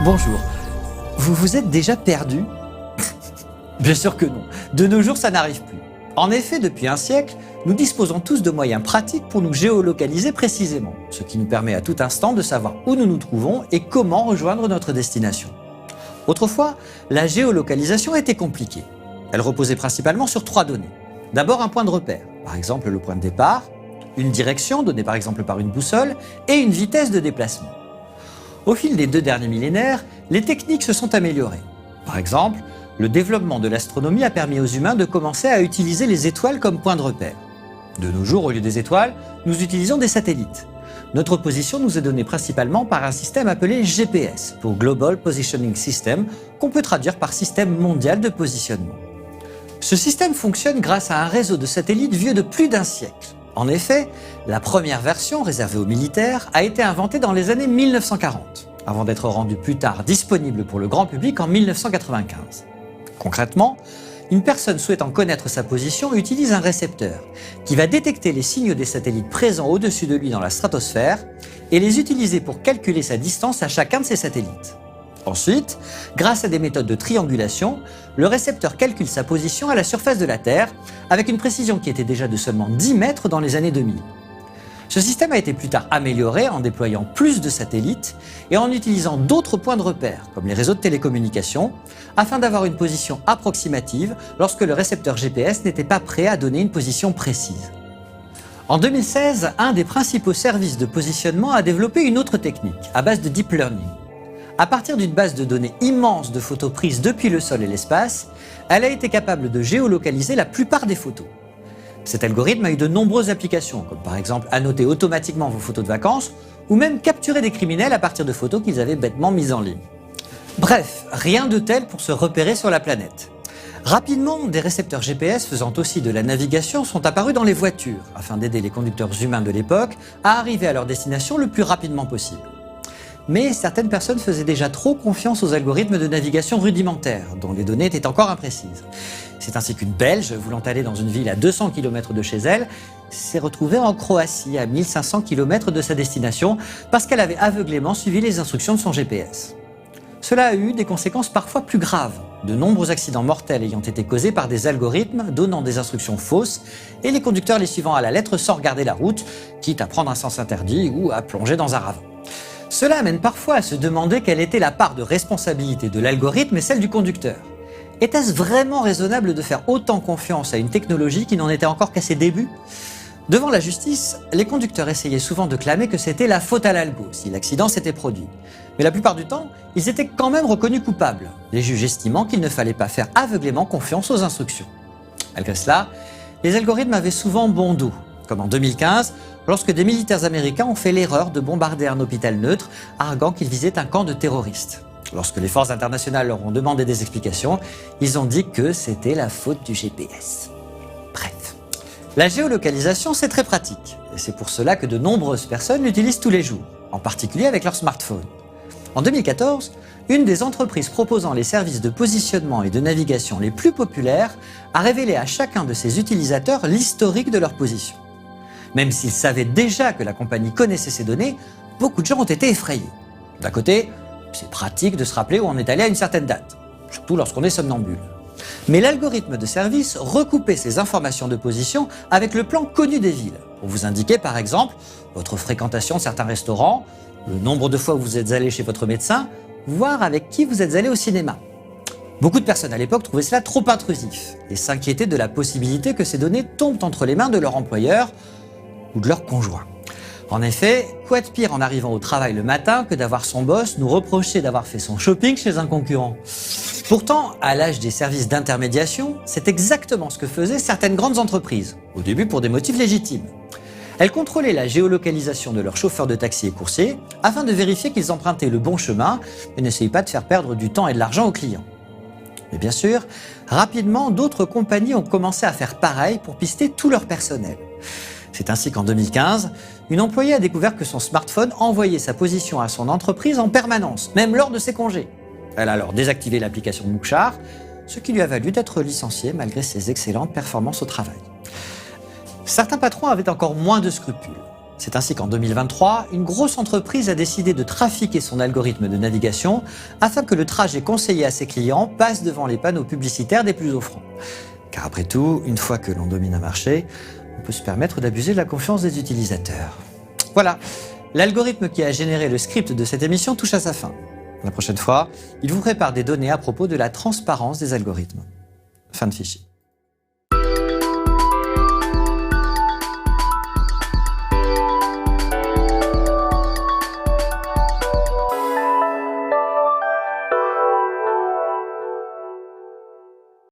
Bonjour, vous vous êtes déjà perdu? Bien sûr que non, de nos jours ça n'arrive plus. En effet, depuis un siècle, nous disposons tous de moyens pratiques pour nous géolocaliser précisément, ce qui nous permet à tout instant de savoir où nous nous trouvons et comment rejoindre notre destination. Autrefois, la géolocalisation était compliquée. Elle reposait principalement sur 3 données. D'abord un point de repère, par exemple le point de départ, une direction donnée par exemple par une boussole et une vitesse de déplacement. Au fil des 2 derniers millénaires, les techniques se sont améliorées. Par exemple, le développement de l'astronomie a permis aux humains de commencer à utiliser les étoiles comme point de repère. De nos jours, au lieu des étoiles, nous utilisons des satellites. Notre position nous est donnée principalement par un système appelé GPS, pour Global Positioning System, qu'on peut traduire par Système mondial de positionnement. Ce système fonctionne grâce à un réseau de satellites vieux de plus d'1 siècle. En effet, la première version, réservée aux militaires, a été inventée dans les années 1940, avant d'être rendue plus tard disponible pour le grand public en 1995. Concrètement, une personne souhaitant connaître sa position utilise un récepteur qui va détecter les signaux des satellites présents au-dessus de lui dans la stratosphère et les utiliser pour calculer sa distance à chacun de ces satellites. Ensuite, grâce à des méthodes de triangulation, le récepteur calcule sa position à la surface de la Terre avec une précision qui était déjà de seulement 10 mètres dans les années 2000. Ce système a été plus tard amélioré en déployant plus de satellites et en utilisant d'autres points de repère, comme les réseaux de télécommunications, afin d'avoir une position approximative lorsque le récepteur GPS n'était pas prêt à donner une position précise. En 2016, un des principaux services de positionnement a développé une autre technique, à base de deep learning. À partir d'une base de données immense de photos prises depuis le sol et l'espace, elle a été capable de géolocaliser la plupart des photos. Cet algorithme a eu de nombreuses applications, comme par exemple annoter automatiquement vos photos de vacances, ou même capturer des criminels à partir de photos qu'ils avaient bêtement mises en ligne. Bref, rien de tel pour se repérer sur la planète. Rapidement, des récepteurs GPS faisant aussi de la navigation sont apparus dans les voitures, afin d'aider les conducteurs humains de l'époque à arriver à leur destination le plus rapidement possible. Mais certaines personnes faisaient déjà trop confiance aux algorithmes de navigation rudimentaires, dont les données étaient encore imprécises. C'est ainsi qu'une Belge, voulant aller dans une ville à 200 km de chez elle, s'est retrouvée en Croatie, à 1500 km de sa destination, parce qu'elle avait aveuglément suivi les instructions de son GPS. Cela a eu des conséquences parfois plus graves, de nombreux accidents mortels ayant été causés par des algorithmes donnant des instructions fausses et les conducteurs les suivant à la lettre sans regarder la route, quitte à prendre un sens interdit ou à plonger dans un ravin. Cela amène parfois à se demander quelle était la part de responsabilité de l'algorithme et celle du conducteur. Était-ce vraiment raisonnable de faire autant confiance à une technologie qui n'en était encore qu'à ses débuts? Devant la justice, les conducteurs essayaient souvent de clamer que c'était la faute à l'algo si l'accident s'était produit. Mais la plupart du temps, ils étaient quand même reconnus coupables, les juges estimant qu'il ne fallait pas faire aveuglément confiance aux instructions. Malgré cela, les algorithmes avaient souvent bon dos, comme en 2015, lorsque des militaires américains ont fait l'erreur de bombarder un hôpital neutre, arguant qu'ils visaient un camp de terroristes. Lorsque les forces internationales leur ont demandé des explications, ils ont dit que c'était la faute du GPS. Bref. La géolocalisation, c'est très pratique, et c'est pour cela que de nombreuses personnes l'utilisent tous les jours, en particulier avec leur smartphone. En 2014, une des entreprises proposant les services de positionnement et de navigation les plus populaires a révélé à chacun de ses utilisateurs l'historique de leur position. Même s'ils savaient déjà que la compagnie connaissait ces données, beaucoup de gens ont été effrayés. D'un côté, c'est pratique de se rappeler où on est allé à une certaine date, surtout lorsqu'on est somnambule. Mais l'algorithme de service recoupait ces informations de position avec le plan connu des villes, pour vous indiquer par exemple votre fréquentation de certains restaurants, le nombre de fois où vous êtes allé chez votre médecin, voire avec qui vous êtes allé au cinéma. Beaucoup de personnes à l'époque trouvaient cela trop intrusif et s'inquiétaient de la possibilité que ces données tombent entre les mains de leur employeur ou de leur conjoint. En effet, quoi de pire en arrivant au travail le matin que d'avoir son boss nous reprocher d'avoir fait son shopping chez un concurrent? Pourtant, à l'âge des services d'intermédiation, c'est exactement ce que faisaient certaines grandes entreprises, au début pour des motifs légitimes. Elles contrôlaient la géolocalisation de leurs chauffeurs de taxi et coursiers afin de vérifier qu'ils empruntaient le bon chemin et n'essayaient pas de faire perdre du temps et de l'argent aux clients. Mais bien sûr, rapidement, d'autres compagnies ont commencé à faire pareil pour pister tout leur personnel. C'est ainsi qu'en 2015, une employée a découvert que son smartphone envoyait sa position à son entreprise en permanence, même lors de ses congés. Elle a alors désactivé l'application Mookchar, ce qui lui a valu d'être licenciée malgré ses excellentes performances au travail. Certains patrons avaient encore moins de scrupules. C'est ainsi qu'en 2023, une grosse entreprise a décidé de trafiquer son algorithme de navigation afin que le trajet conseillé à ses clients passe devant les panneaux publicitaires des plus offrants. Car après tout, une fois que l'on domine un marché, on peut se permettre d'abuser de la confiance des utilisateurs. Voilà, l'algorithme qui a généré le script de cette émission touche à sa fin. La prochaine fois, il vous prépare des données à propos de la transparence des algorithmes. Fin de fichier.